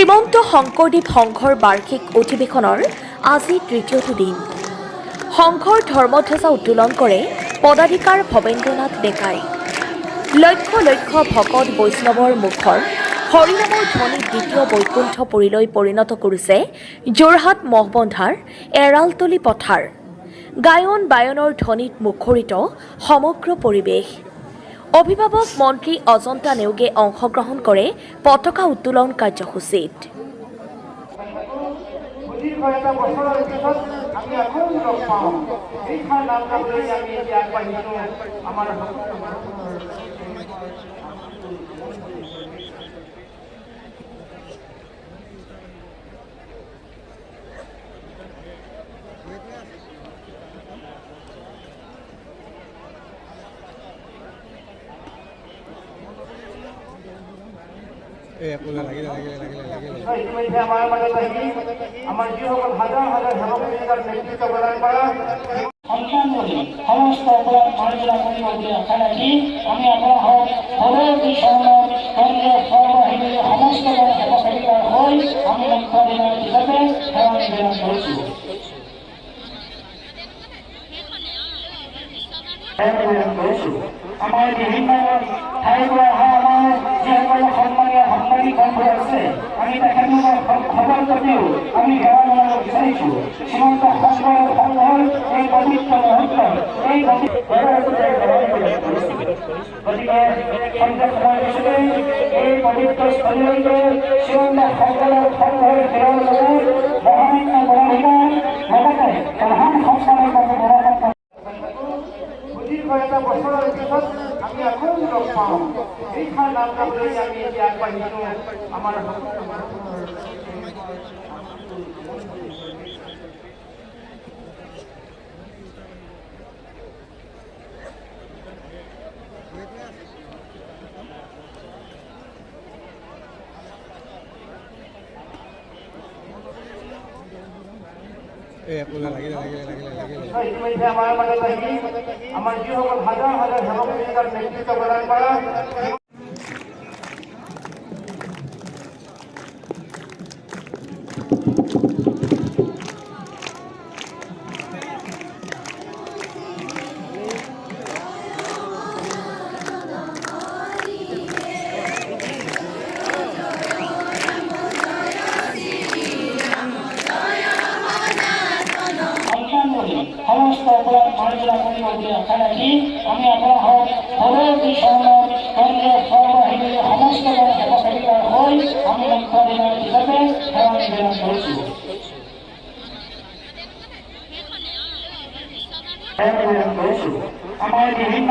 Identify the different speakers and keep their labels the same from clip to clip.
Speaker 1: শ্ৰীমন্ত শংকৰদেৱ সংঘৰ বাৰ্ষিক অধিৱেশনৰ আজি তৃতীয়টো দিন। সংঘৰ ধৰ্মধ্বজা উত্তোলন কৰে পদাধিকাৰ ভৱেন্দ্ৰনাথ ডেকাই। লক্ষ লক্ষ ভকত বৈষ্ণৱৰ মুখৰ হৰিনামৰ ধ্বনি দ্বিতীয় বৈকুণ্ঠপুৰীলৈ পৰিণত কৰিছে যোৰহাট মহবন্ধাৰ এৰালতলী পথাৰ। গায়ন বায়নৰ ধ্বনিত মুখৰিত সমগ্ৰ পৰিৱেশ। অভিভাৱক মন্ত্ৰী অজন্তা নেওগে অংশগ্ৰহণ কৰে পতাকা উত্তোলন কাৰ্যসূচীত।
Speaker 2: ইতিমধ্যে আমাৰ মাজত আহি আমাৰ যিসকল হাজাৰ হাজাৰ সেৱকৰ নেতৃত্ব প্ৰদান কৰা সন্তানগুলি সমস্ত অপৰাধ মাৰ্জনা কৰিব বুলি আশা ৰাখি আমি আপোনালোকক সদৌ চৰণৰ কেন্দ্ৰীয় সৰ্ববাহিনীৰ সমস্ত সেৱা সেৱিকাৰ হৈ আমি মুখ্য অধিনায়ক হিচাপে সেৱা নিবেদন কৰিছোঁ। আমাৰ বিভিন্ন ঠাইৰ পৰা অহা আমাৰ যিসকল সন্মানীয় সাংবাদিক বন্ধু আছে, আমি তেখেতলোকৰ খবৰ যদিও আমি সেৱা জনাব বিচাৰিছোঁ। শ্ৰীমন্ত শংকৰদেৱ সংঘৰ এই পবিত্ৰ মুহূৰ্তত এই গতিকে সন্ধ্যা সময় পিছতে এই পবিত্ৰ স্থলীলৈকে শ্ৰীমন্ত শংকৰদেৱ সংঘৰ সেৱাৰ লগত মহামান্য গণাধিকাৰ লগতে প্ৰধান সংস্কাৰৰ বাবে এটা বছৰৰ পিছত আমি আকৌ লগ পাওঁ। এইখন নাম গাবলৈ আমি এতিয়া আগবাঢ়িছোঁ। আমাৰ ইতিমধ্যে আমাৰ মাজত আহি আমাৰ যিসকল হাজাৰ হাজাৰ সেৱকৰ নেতৃত্ব প্ৰদান কৰা সমস্ত অপৰাধ মাৰ্জনা কৰিব বুলি আশা ৰাখি আমি আপোনালোকক সদৌ চৰণৰ কেন্দ্ৰীয় সৰ্ববাহিনীৰ সমস্ত সেৱা সেৱিকাৰ হৈ আমি মুখ্য অধিনায়ক হিচাপে সেৱা নিবেদন কৰিছোঁ। আমাৰ বিভিন্ন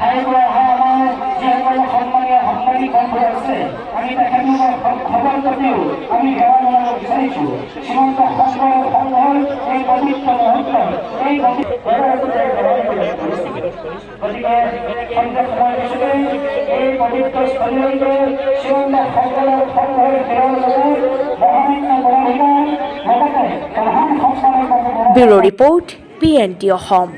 Speaker 2: ঠাইৰ পৰা অহা আমাৰ যিসকল সন্মানীয় সাংবাদিক বন্ধু আছে, আমি তেখেতলোকৰ খবৰ যদিও আমি সেৱা জনাব বিচাৰিছোঁ। শ্ৰীমন্ত শংকৰদেৱ সংঘৰ এই পবিত্ৰ মুহূৰ্তত এই গতিকে সন্ধ্যা সময় পিছতে এই পবিত্ৰ স্থলীলৈকে শ্ৰীমন্ত শংকৰদেৱ সংঘৰ সেৱাৰ লগত মহামান্য গণাধিকাৰ লগতে প্ৰধান সংস্কাৰৰ বাবে
Speaker 1: ব্যুৰো ৰিপৰ্ট PNT অসম।